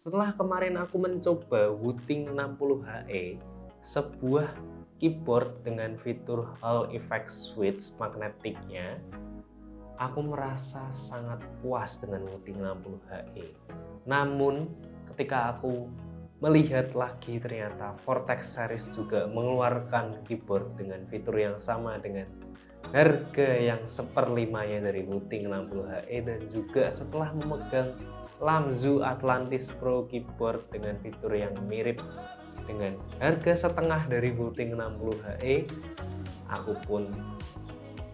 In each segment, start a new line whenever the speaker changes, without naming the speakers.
Setelah kemarin aku mencoba Wooting 60HE, sebuah keyboard dengan fitur Hall Effect Switch magnetiknya, aku merasa sangat puas dengan Wooting 60HE. Namun ketika aku melihat lagi, ternyata Vortex series juga mengeluarkan keyboard dengan fitur yang sama dengan harga yang seperlimanya dari Wooting 60HE, dan juga setelah memegang Lamzu Atlantis Pro keyboard dengan fitur yang mirip dengan harga setengah dari Wooting 60HE, aku pun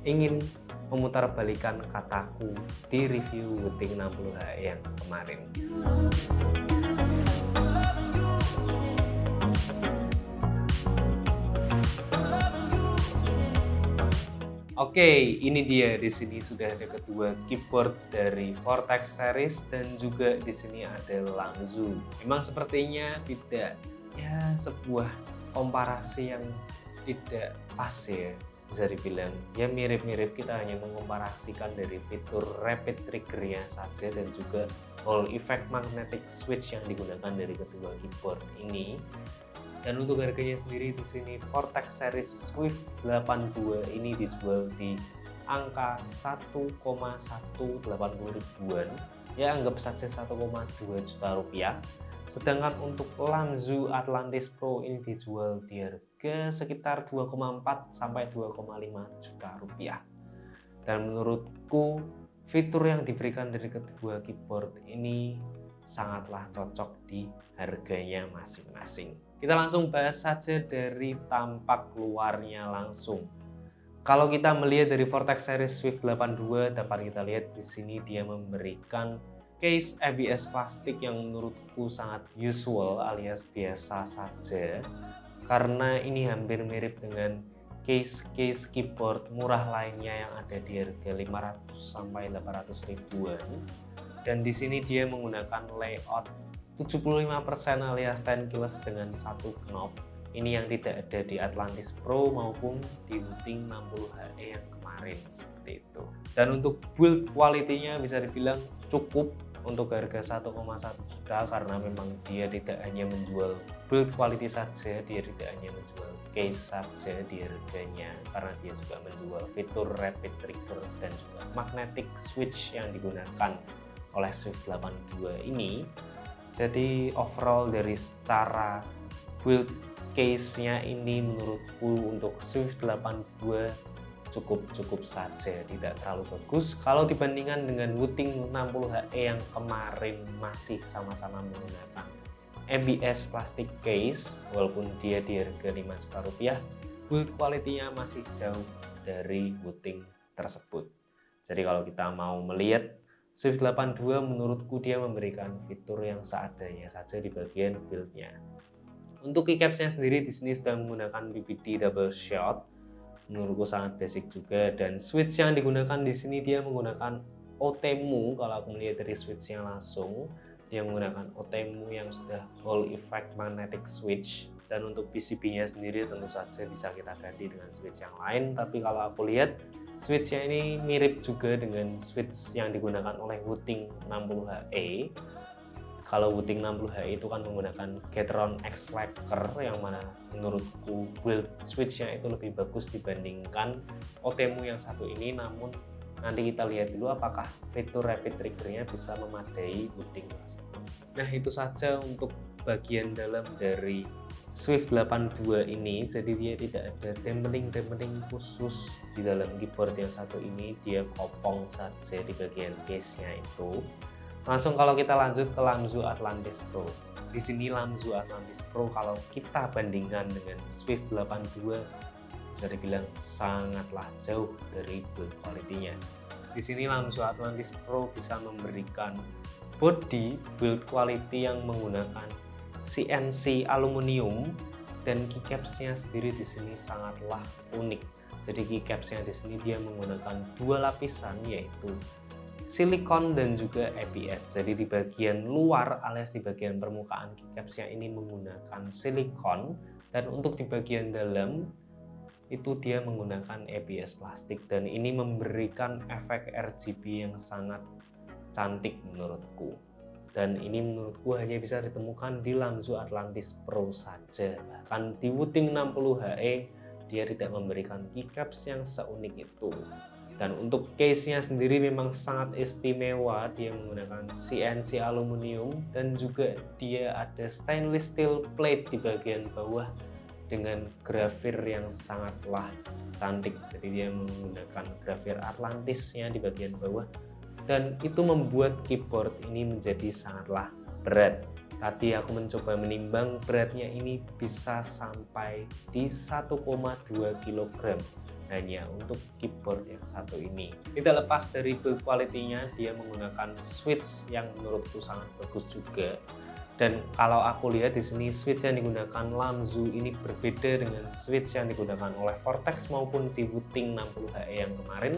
ingin memutarbalikkan kataku di review Wooting 60HE yang kemarin. Oke, ini dia. Di sini sudah ada kedua keyboard dari Vortex series dan juga di sini ada Lamzu. Memang sepertinya tidak, ya, sebuah komparasi yang tidak pas ya, bisa dibilang. Ya mirip-mirip, kita hanya mengkomparasikan dari fitur rapid triggernya saja dan juga Hall Effect magnetic switch yang digunakan dari kedua keyboard ini. Dan untuk harganya sendiri di sini Vortex series Swift 82 ini dijual di angka 1,180 ribuan. Ya, anggap saja 1,2 juta rupiah. Sedangkan untuk Lamzu Atlantis Pro ini dijual di harga sekitar 2,4 sampai 2,5 juta rupiah. Dan menurutku fitur yang diberikan dari kedua keyboard ini sangatlah cocok di harganya masing-masing. Kita langsung bahas saja dari tampak luarnya langsung. Kalau kita melihat dari Vortex series Swift 82, dapat kita lihat di sini dia memberikan case ABS plastik yang menurutku sangat usual alias biasa saja, karena ini hampir mirip dengan case keyboard murah lainnya yang ada di harga 500 sampai 800 ribuan. Dan di sini dia menggunakan layout 75% alias stainless dengan satu knob. Ini yang tidak ada di Atlantis Pro maupun di Wooting 60HE yang kemarin, seperti itu. Dan untuk build quality-nya bisa dibilang cukup untuk harga 1,1 juta, karena memang dia tidak hanya menjual build quality saja, dia tidak hanya menjual case saja di harganya, karena dia juga menjual fitur rapid trigger dan juga magnetic switch yang digunakan oleh Swift 82 ini. Jadi overall dari secara build case-nya ini menurutku untuk Swift 82 cukup saja, tidak terlalu bagus kalau dibandingkan dengan Wooting 60HE yang kemarin masih sama-sama menggunakan ABS plastik case. Walaupun dia di harga 5 juta rupiah, build quality-nya masih jauh dari Wooting tersebut. Jadi kalau kita mau melihat Swift 82, menurutku dia memberikan fitur yang seadanya saja di bagian build-nya. Untuk keycaps-nya sendiri di sini sudah menggunakan BBD double shot, menurutku sangat basic juga. Dan switch yang digunakan di sini dia menggunakan OTEMU. Kalau aku melihat dari switch-nya langsung, dia menggunakan OTEMU yang sudah Hall Effect magnetic switch. Dan untuk PCB-nya sendiri tentu saja bisa kita ganti dengan switch yang lain. Tapi kalau aku lihat switch-nya ini mirip juga dengan switch yang digunakan oleh Wooting 60HE. Kalau Wooting 60HE itu kan menggunakan Gateron X Lacquer, yang mana menurutku build switch-nya itu lebih bagus dibandingkan OTEMU yang satu ini. Namun nanti kita lihat dulu apakah fitur rapid trigger-nya bisa memadai Wooting tersebut. Nah, itu saja untuk bagian dalam dari Swift 82 ini. Jadi dia tidak ada dampening khusus di dalam keyboard yang satu ini, dia kopong saja di bagian case-nya itu. Langsung kalau kita lanjut ke Lamzu Atlantis Pro. Di sini Lamzu Atlantis Pro kalau kita bandingkan dengan Swift 82 bisa dibilang sangatlah jauh dari build quality-nya. Di sini Lamzu Atlantis Pro bisa memberikan body build quality yang menggunakan CNC aluminium, dan keycaps-nya sendiri di sini sangatlah unik. Jadi keycaps-nya di sini dia menggunakan dua lapisan, yaitu silikon dan juga ABS. Jadi di bagian luar alias di bagian permukaan keycaps-nya ini menggunakan silikon, dan untuk di bagian dalam itu dia menggunakan ABS plastik, dan ini memberikan efek RGB yang sangat cantik menurutku. dan ini menurutku hanya bisa ditemukan di Lamzu Atlantis Pro saja. Bahkan di Wuting 60HE dia tidak memberikan keycaps yang seunik itu. Dan untuk case-nya sendiri memang sangat istimewa, dia menggunakan CNC aluminium dan juga dia ada stainless steel plate di bagian bawah dengan grafir yang sangatlah cantik. Jadi dia menggunakan grafir Atlantisnya di bagian bawah dan itu membuat keyboard ini menjadi sangatlah berat. Tadi aku mencoba menimbang, beratnya ini bisa sampai di 1,2 kg hanya untuk keyboard yang satu ini. Tidak lepas dari build quality-nya, dia menggunakan switch yang menurutku sangat bagus juga. Dan kalau aku lihat di sini switch yang digunakan Lamzu ini berbeda dengan switch yang digunakan oleh Vortex maupun di Wuting 60HE yang kemarin.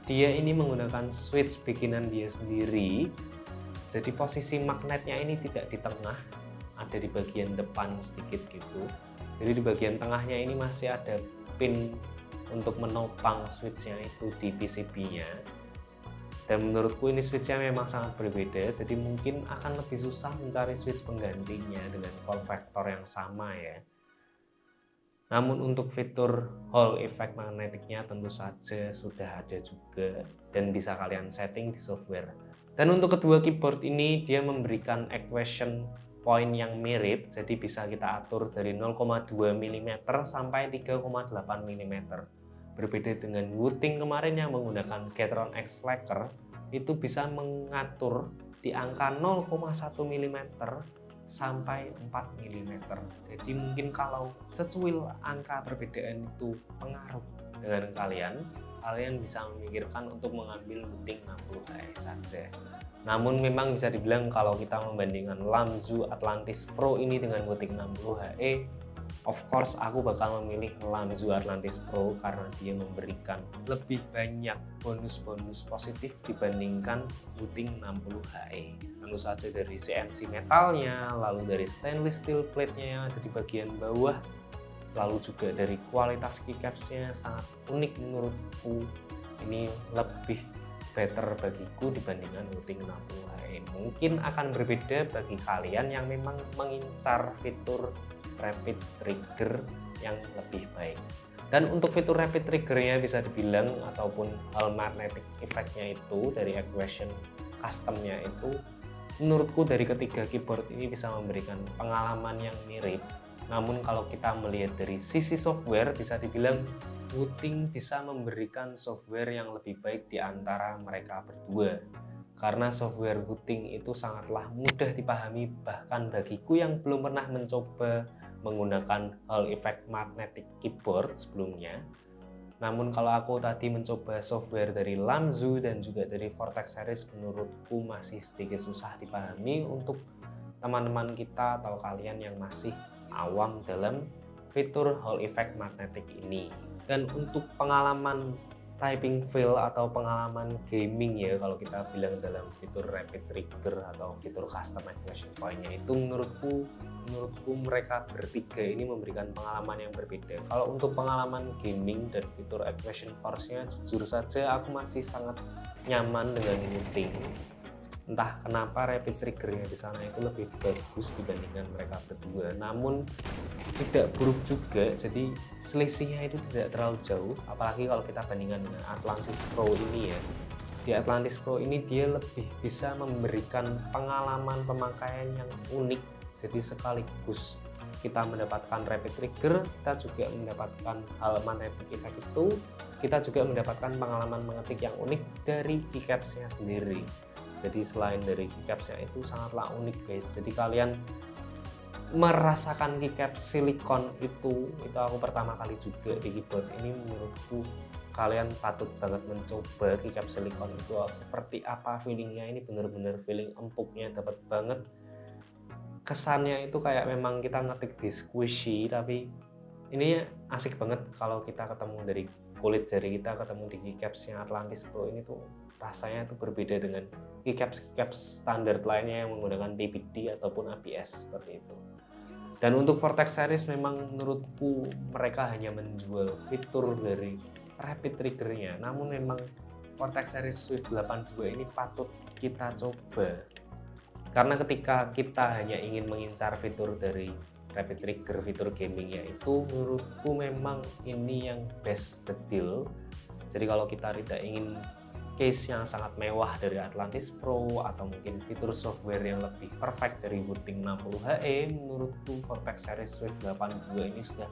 Dia ini menggunakan switch bikinan dia sendiri. Jadi posisi magnetnya ini tidak di tengah, ada di bagian depan sedikit gitu. Jadi di bagian tengahnya ini masih ada pin untuk menopang switchnya itu di PCB-nya. Dan menurutku ini switchnya memang sangat berbeda, jadi mungkin akan lebih susah mencari switch penggantinya dengan form factor yang sama ya. Namun untuk fitur Hall effect magnetiknya tentu saja sudah ada juga dan bisa kalian setting di software. Dan untuk kedua keyboard ini dia memberikan equation point yang mirip, jadi bisa kita atur dari 0,2 mm sampai 3,8 mm. Berbeda dengan Wuting kemarin yang menggunakan Gateron X Slacker, itu bisa mengatur di angka 0,1 mm sampai 4 mm. Jadi mungkin kalau secuil angka perbedaan itu pengaruh dengan kalian bisa memikirkan untuk mengambil Wuting 60HE saja. Namun memang bisa dibilang kalau kita membandingkan Lamzu Atlantis Pro ini dengan Wuting 60HE, of course aku bakal memilih Lamzu Atlantis Pro karena dia memberikan lebih banyak bonus-bonus positif dibandingkan Wuting 60HE. Tentu saja dari CNC metalnya, lalu dari stainless steel plate-nya yang ada di bagian bawah, lalu juga dari kualitas keycaps-nya sangat unik menurutku. Ini lebih better bagiku dibandingkan Wuting 60HE. Mungkin akan berbeda bagi kalian yang memang mengincar fitur rapid trigger yang lebih baik. Dan untuk fitur rapid triggernya bisa dibilang ataupun hal magnetic effect-nya itu dari equation custom-nya itu, menurutku dari ketiga keyboard ini bisa memberikan pengalaman yang mirip. Namun kalau kita melihat dari sisi software, bisa dibilang Wuting bisa memberikan software yang lebih baik di antara mereka berdua. Karena software Wuting itu sangatlah mudah dipahami, bahkan bagiku yang belum pernah mencoba menggunakan Hall effect magnetic keyboard sebelumnya. Namun kalau aku tadi mencoba software dari Lamzu dan juga dari Vortex series, menurutku masih sedikit susah dipahami untuk teman-teman kita atau kalian yang masih awam dalam fitur Hall effect magnetic ini. Dan untuk pengalaman typing feel atau pengalaman gaming ya, kalau kita bilang dalam fitur rapid trigger atau fitur custom equation point-nya itu, menurutku mereka bertiga ini memberikan pengalaman yang berbeda. Kalau untuk pengalaman gaming dan fitur equation force-nya, jujur saja aku masih sangat nyaman dengan Wuting. Entah kenapa rapid triggernya di sana itu lebih bagus dibandingkan mereka berdua. Namun tidak buruk juga, jadi selisihnya itu tidak terlalu jauh. Apalagi kalau kita bandingkan dengan Atlantis Pro ini ya. Di Atlantis Pro ini dia lebih bisa memberikan pengalaman pemakaian yang unik. Jadi sekaligus kita mendapatkan rapid trigger, kita juga mendapatkan hal magnetic effect itu, kita juga mendapatkan pengalaman mengetik yang unik dari keycaps-nya sendiri. Jadi selain dari keycaps-nya itu sangatlah unik guys. Jadi kalian merasakan keycaps silikon itu aku pertama kali juga di keyboard ini. Menurutku kalian patut banget mencoba keycaps silikon itu seperti apa feelingnya. Ini bener-bener feeling empuknya dapat banget. Kesannya itu kayak memang kita ngetik di squishy, tapi ini asik banget kalau kita ketemu dari kulit jari kita ketemu di keycaps-nya Atlantis Pro ini tuh rasanya itu berbeda dengan keycaps standar lainnya yang menggunakan PBD ataupun ABS seperti itu. Dan untuk Vortex series memang menurutku mereka hanya menjual fitur dari rapid triggernya. Namun memang Vortex series Swift 82 ini patut kita coba Karena ketika kita hanya ingin mengincar fitur dari Rapid Trigger, fitur gaming yaitu, menurutku memang ini yang best the deal. Jadi kalau kita tidak ingin case yang sangat mewah dari Atlantis Pro atau mungkin fitur software yang lebih perfect dari Wuting 60HE, menurutku Vortex Series Swift 82 ini sudah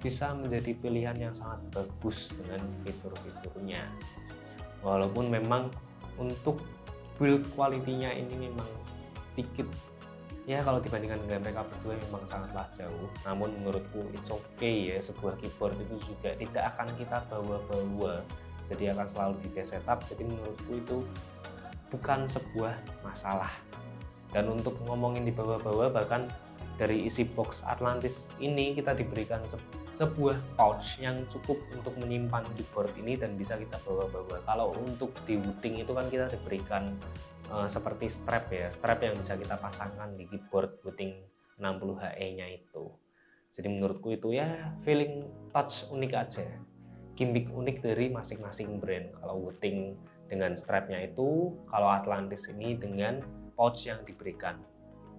bisa menjadi pilihan yang sangat bagus dengan fitur-fiturnya. Walaupun memang untuk build quality-nya ini memang sedikit, ya kalau dibandingkan dengan mereka berdua memang sangatlah jauh. Namun menurutku it's okay ya, sebuah keyboard itu juga tidak akan kita bawa-bawa, jadi akan selalu di desk setup. Jadi menurutku itu bukan sebuah masalah. Dan untuk ngomongin di bawah-bawah, bahkan dari isi box Atlantis ini kita diberikan sebuah pouch yang cukup untuk menyimpan keyboard ini dan bisa kita bawa-bawa. Kalau untuk di Wuting itu kan kita diberikan seperti strap ya, strap yang bisa kita pasangkan di keyboard Wuting 60HE nya itu. Jadi menurutku itu ya feeling touch unik aja, gimmick unik dari masing-masing brand. Kalau Wuting dengan strapnya itu, kalau Atlantis ini dengan pouch yang diberikan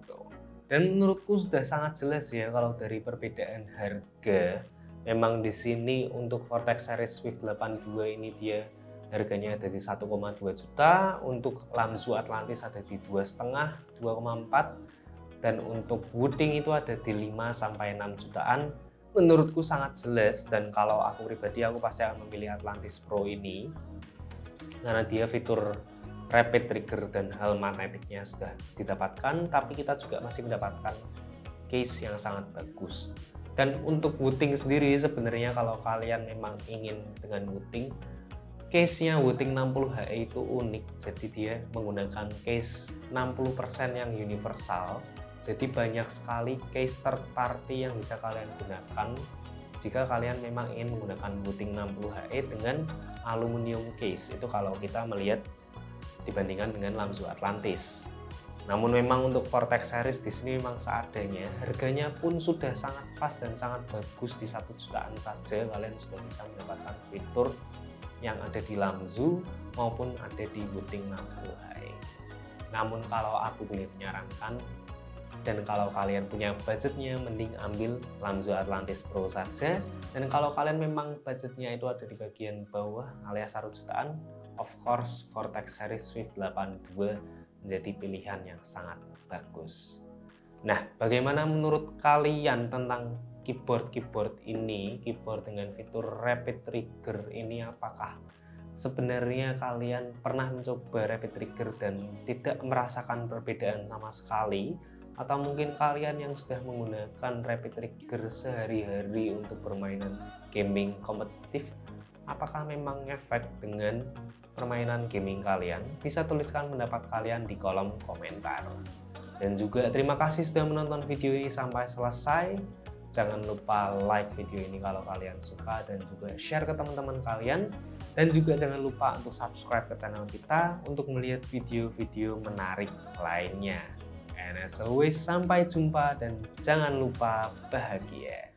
gitu. Dan menurutku sudah sangat jelas ya kalau dari perbedaan harga. Memang di sini untuk Vortex Series Swift 82 ini dia harganya ada di 1,2 juta, untuk Lamzu Atlantis ada di 2,5, 2,4, dan untuk Wuting itu ada di 5 sampai 6 jutaan. Menurutku sangat jelas, dan kalau aku pribadi aku pasti akan memilih Atlantis Pro ini karena dia fitur Rapid Trigger dan hal magnetiknya sudah didapatkan, tapi kita juga masih mendapatkan case yang sangat bagus. Dan untuk Wuting sendiri sebenarnya kalau kalian memang ingin dengan Wuting, case-nya Wuting 60HE itu unik. Jadi dia menggunakan case 60% yang universal. Jadi banyak sekali case third party yang bisa kalian gunakan jika kalian memang ingin menggunakan Wuting 60HE dengan aluminium case. Itu kalau kita melihat dibandingkan dengan Lamzu Atlantis. Namun memang untuk Vortex Series di sini memang seadanya. Harganya pun sudah sangat pas dan sangat bagus, di 1 jutaan saja kalian sudah bisa mendapatkan fitur yang ada di Lamzu maupun ada di Wuting 60HE. Namun kalau aku boleh menyarankan, dan kalau kalian punya budgetnya, mending ambil Lamzu Atlantis Pro saja. Dan kalau kalian memang budgetnya itu ada di bagian bawah alias 1 jutaan, of course Vortex Series Swift 82 menjadi pilihan yang sangat bagus. Nah, bagaimana menurut kalian tentang keyboard ini, keyboard dengan fitur Rapid Trigger ini? Apakah sebenarnya kalian pernah mencoba Rapid Trigger dan tidak merasakan perbedaan sama sekali? Atau mungkin kalian yang sudah menggunakan Rapid Trigger sehari-hari untuk permainan gaming kompetitif, apakah memang ngefek dengan permainan gaming kalian? Bisa tuliskan pendapat kalian di kolom komentar. Dan juga terima kasih sudah menonton video ini sampai selesai. Jangan lupa like video ini kalau kalian suka, dan juga share ke teman-teman kalian. Dan juga jangan lupa untuk subscribe ke channel kita untuk melihat video-video menarik lainnya. And as always, sampai jumpa dan jangan lupa bahagia.